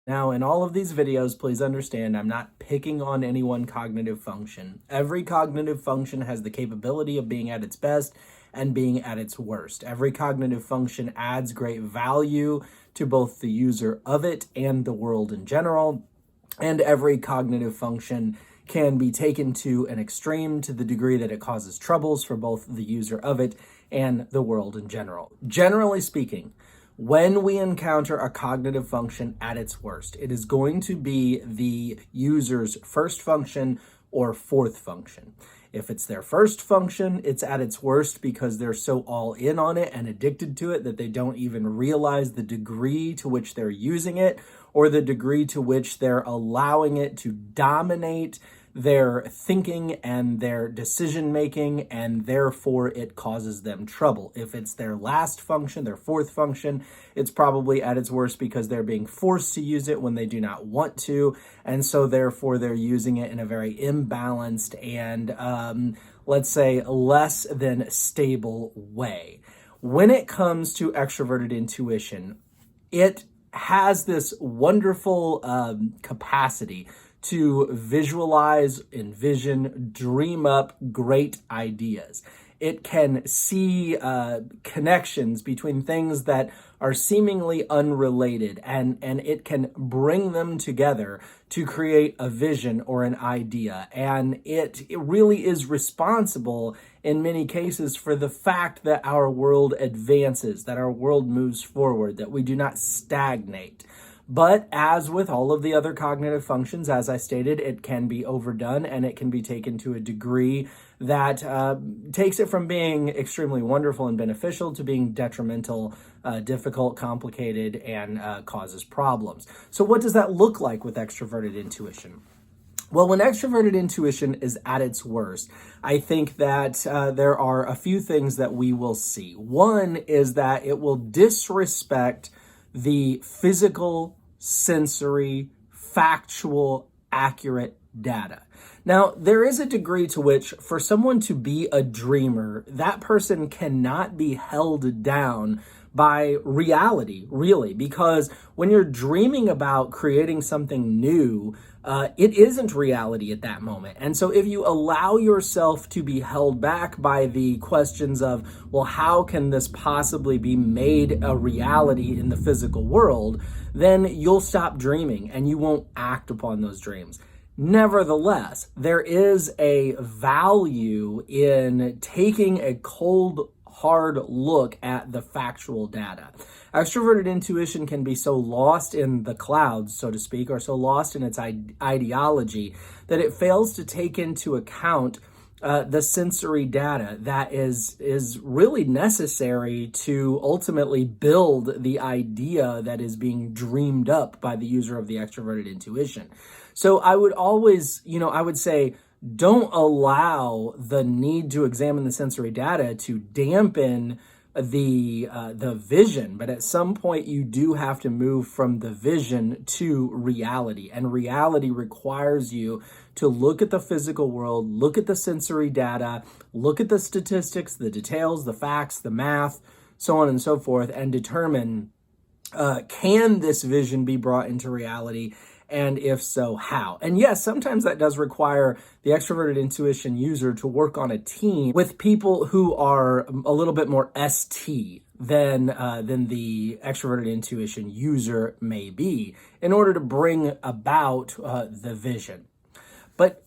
Now, in all of these videos, please understand I'm not picking on any one cognitive function. Every cognitive function has the capability of being at its best and being at its worst. Every cognitive function adds great value to both the user of it and the world in general. And every cognitive function can be taken to an extreme to the degree that it causes troubles for both the user of it and the world in general. Generally speaking, when we encounter a cognitive function at its worst, it is going to be the user's first function or fourth function. If it's their first function, it's at its worst because they're so all in on it and addicted to it that they don't even realize the degree to which they're using it or the degree to which they're allowing it to dominate their thinking and their decision making, and therefore it causes them trouble. If it's their last function, their fourth function, it's probably at its worst because they're being forced to use it when they do not want to, and so therefore they're using it in a very imbalanced and let's say less than stable way. When it comes to extroverted intuition, it has this wonderful capacity to visualize, envision, dream up great ideas. It can see connections between things that are seemingly unrelated, and it can bring them together to create a vision or an idea. And it really is responsible in many cases for the fact that our world advances, that our world moves forward, that we do not stagnate. But as with all of the other cognitive functions, as I stated, it can be overdone and it can be taken to a degree that takes it from being extremely wonderful and beneficial to being detrimental, difficult, complicated, and causes problems. So what does that look like with extroverted intuition? Well, when extroverted intuition is at its worst, I think that there are a few things that we will see. One is that it will disrespect the physical, sensory, factual, accurate data. Now, there is a degree to which for someone to be a dreamer, that person cannot be held down by reality, really, because when you're dreaming about creating something new, it isn't reality at that moment. And so if you allow yourself to be held back by the questions of, well, how can this possibly be made a reality in the physical world, then you'll stop dreaming and you won't act upon those dreams. Nevertheless, there is a value in taking a cold, hard look at the factual data. Extroverted intuition can be so lost in the clouds, so to speak, or so lost in its ideology that it fails to take into account the sensory data that is really necessary to ultimately build the idea that is being dreamed up by the user of the extroverted intuition. So I would always, I would say, don't allow the need to examine the sensory data to dampen the vision, but at some point you do have to move from the vision to reality, and reality requires you to look at the physical world, look at the sensory data, look at the statistics, the details, the facts, the math, so on and so forth, and determine can this vision be brought into reality? And if so, how? And yes, sometimes that does require the extroverted intuition user to work on a team with people who are a little bit more ST than the extroverted intuition user may be in order to bring about the vision. But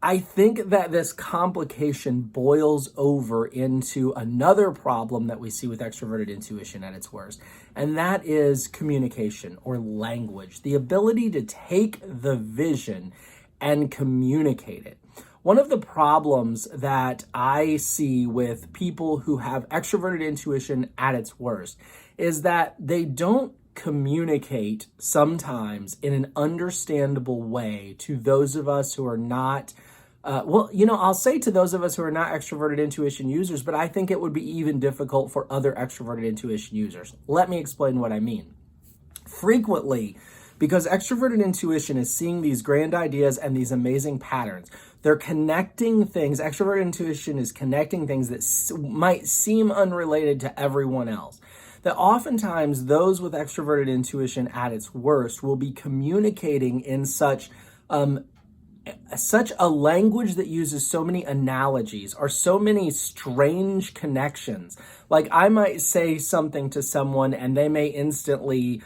I think that this complication boils over into another problem that we see with extroverted intuition at its worst, and that is communication or language, the ability to take the vision and communicate it. One of the problems that I see with people who have extroverted intuition at its worst is that they don't communicate sometimes in an understandable way to those of us who are not I'll say to those of us who are not extroverted intuition users, but I think it would be even difficult for other extroverted intuition users. Let me explain what I mean. Frequently, because extroverted intuition is seeing these grand ideas and these amazing patterns, they're connecting things. Extroverted intuition is connecting things that might seem unrelated to everyone else. that oftentimes those with extroverted intuition at its worst will be communicating in such a language that uses so many analogies or so many strange connections. Like I might say something to someone and they may instantly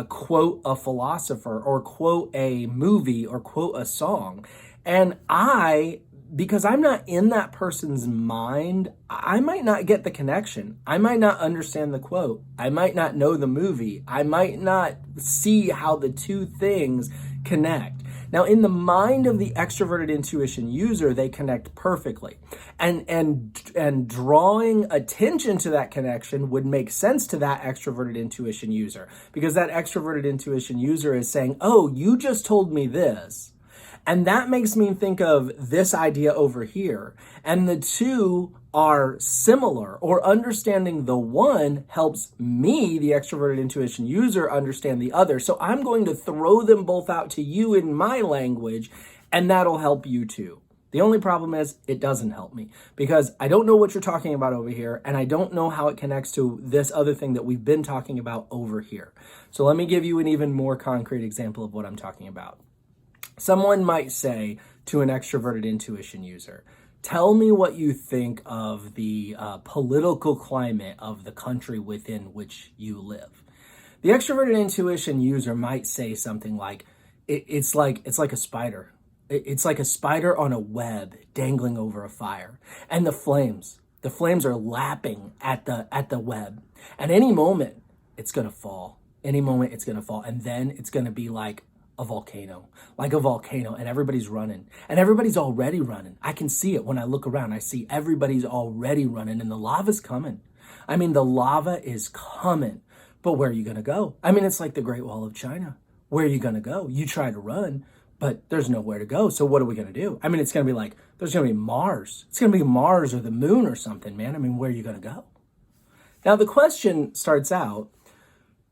quote a philosopher or quote a movie or quote a song. And because I'm not in that person's mind, I might not get the connection. I might not understand the quote. I might not know the movie. I might not see how the two things connect. Now, in the mind of the extroverted intuition user, they connect perfectly. And drawing attention to that connection would make sense to that extroverted intuition user, because that extroverted intuition user is saying, oh, you just told me this. And that makes me think of this idea over here. And the two are similar, or understanding the one helps me, the extroverted intuition user, understand the other. So I'm going to throw them both out to you in my language, and that'll help you too. The only problem is it doesn't help me because I don't know what you're talking about over here, and I don't know how it connects to this other thing that we've been talking about over here. So let me give you an even more concrete example of what I'm talking about. Someone might say to an extroverted intuition user, tell me what you think of the political climate of the country within which you live. The extroverted intuition user might say something like, it's like a spider. It's like a spider on a web dangling over a fire. And the flames are lapping at the web. At any moment, it's going to fall. Any moment, it's going to fall. And then it's going to be like a volcano, and everybody's running, and everybody's already running. I can see it when I look around. I see everybody's already running, and the lava's coming. I mean, the lava is coming, but where are you going to go? I mean, it's like the Great Wall of China. Where are you going to go? You try to run, but there's nowhere to go. So what are we going to do? I mean, it's going to be like, there's going to be Mars. It's going to be Mars or the moon or something, man. I mean, where are you going to go? Now, the question starts out,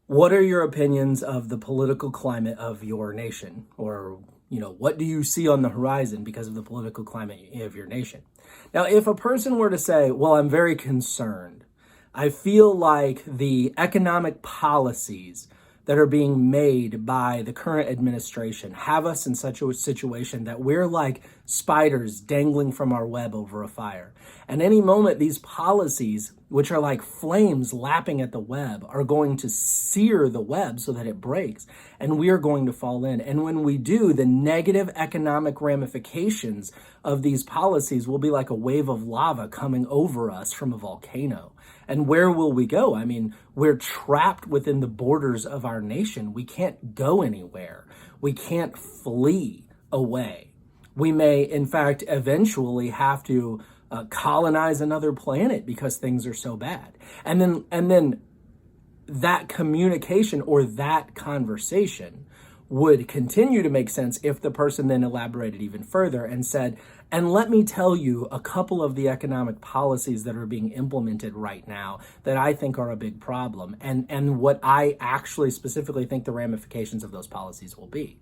what are your opinions of the political climate of your nation? Or, what do you see on the horizon because of the political climate of your nation? Now, if a person were to say, well, I'm very concerned. I feel like the economic policies that are being made by the current administration have us in such a situation that we're like spiders dangling from our web over a fire. And any moment, these policies, which are like flames lapping at the web, are going to sear the web so that it breaks, and we are going to fall in. And when we do, the negative economic ramifications of these policies will be like a wave of lava coming over us from a volcano. And where will we go? I mean, we're trapped within the borders of our nation. We can't go anywhere. We can't flee away. We may, in fact, eventually have to colonize another planet because things are so bad. And then that communication or that conversation would continue to make sense if the person then elaborated even further and said, and let me tell you a couple of the economic policies that are being implemented right now that I think are a big problem, and what I actually specifically think the ramifications of those policies will be.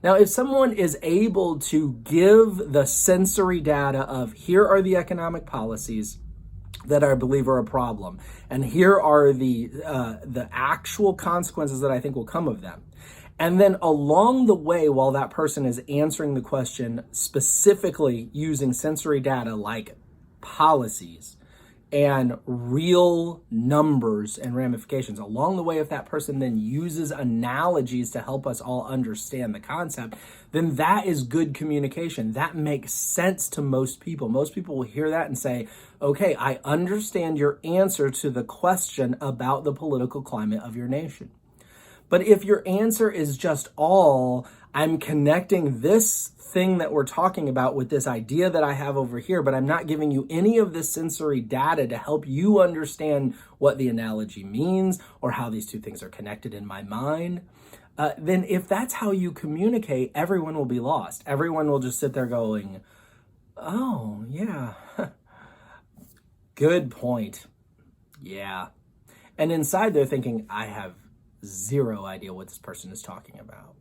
Now, if someone is able to give the sensory data of here are the economic policies that I believe are a problem, and here are the actual consequences that I think will come of them, and then along the way, while that person is answering the question specifically using sensory data like policies and real numbers and ramifications, along the way, if that person then uses analogies to help us all understand the concept, then that is good communication. That makes sense to most people. Most people will hear that and say, okay, I understand your answer to the question about the political climate of your nation. But if your answer is just all, I'm connecting this thing that we're talking about with this idea that I have over here, but I'm not giving you any of this sensory data to help you understand what the analogy means or how these two things are connected in my mind, then if that's how you communicate, everyone will be lost. Everyone will just sit there going, oh, yeah, good point. Yeah. And inside they're thinking, I have zero idea what this person is talking about.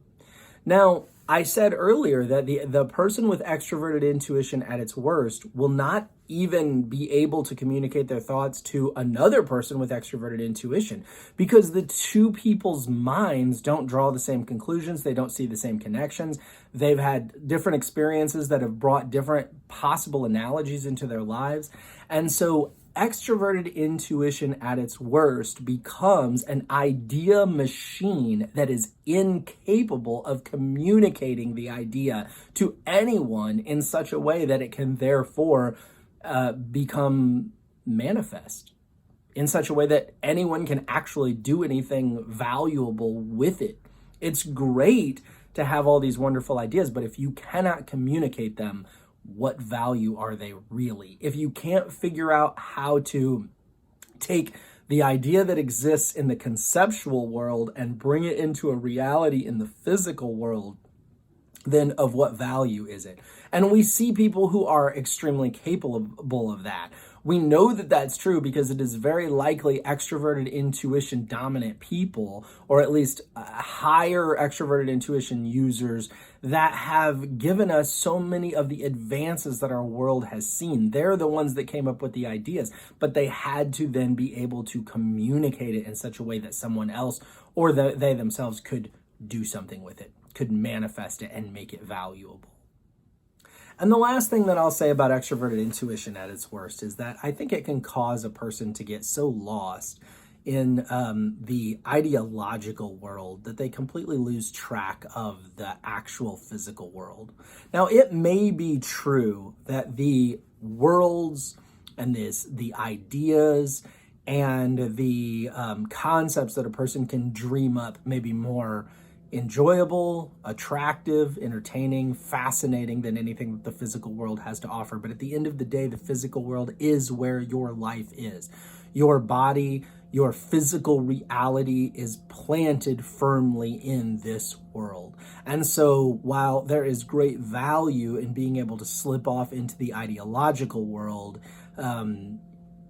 Now, I said earlier that the person with extroverted intuition at its worst will not even be able to communicate their thoughts to another person with extroverted intuition, because the two people's minds don't draw the same conclusions, they don't see the same connections, they've had different experiences that have brought different possible analogies into their lives. And so extroverted intuition at its worst becomes an idea machine that is incapable of communicating the idea to anyone in such a way that it can therefore become manifest, in such a way that anyone can actually do anything valuable with it. It's great to have all these wonderful ideas, but if you cannot communicate them, what value are they really? If you can't figure out how to take the idea that exists in the conceptual world and bring it into a reality in the physical world, then of what value is it? And we see people who are extremely capable of that. We know that that's true because it is very likely extroverted intuition dominant people, or at least higher extroverted intuition users, that have given us so many of the advances that our world has seen. They're the ones that came up with the ideas, but they had to then be able to communicate it in such a way that someone else or they themselves could do something with it, could manifest it and make it valuable. And the last thing that I'll say about extroverted intuition at its worst is that I think it can cause a person to get so lost in the ideological world that they completely lose track of the actual physical world. Now, it may be true that the worlds and the ideas and the concepts that a person can dream up may be more enjoyable, attractive, entertaining, fascinating than anything that the physical world has to offer. But at the end of the day, the physical world is where your life is. Your body, your physical reality is planted firmly in this world. And so while there is great value in being able to slip off into the ideological world,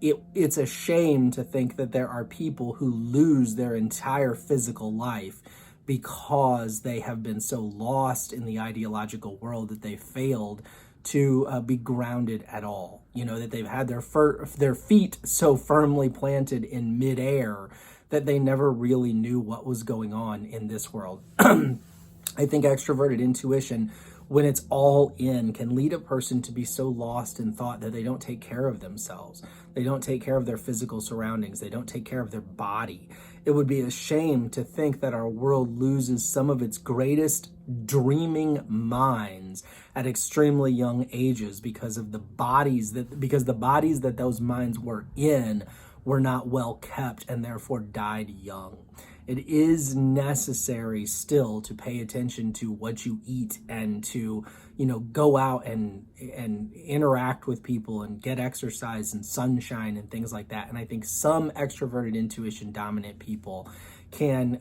it's a shame to think that there are people who lose their entire physical life because they have been so lost in the ideological world that they failed to be grounded at all. You know, that they've had their feet so firmly planted in midair that they never really knew what was going on in this world. I think extroverted intuition, when it's all in, can lead a person to be so lost in thought that they don't take care of themselves. They don't take care of their physical surroundings. They don't take care of their body. It would be a shame to think that our world loses some of its greatest dreaming minds at extremely young ages because the bodies that those minds were in were not well kept and therefore died young. It is necessary still to pay attention to what you eat and to, go out and interact with people and get exercise and sunshine and things like that. And I think some extroverted intuition dominant people can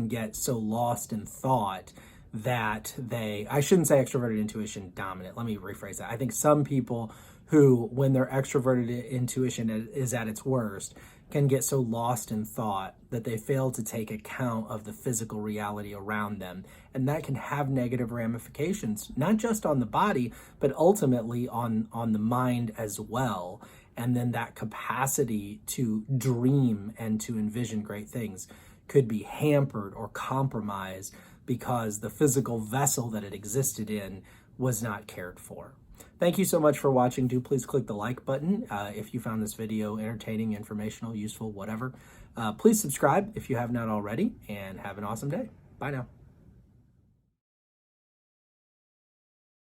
get so lost in thought that I shouldn't say extroverted intuition dominant. Let me rephrase that. I think some people who, when their extroverted intuition is at its worst, can get so lost in thought that they fail to take account of the physical reality around them. And that can have negative ramifications, not just on the body, but ultimately on the mind as well. And then that capacity to dream and to envision great things could be hampered or compromised because the physical vessel that it existed in was not cared for. Thank you so much for watching. Do please click the like button if you found this video entertaining, informational, useful, whatever. Please subscribe if you have not already, and have an awesome day. Bye now.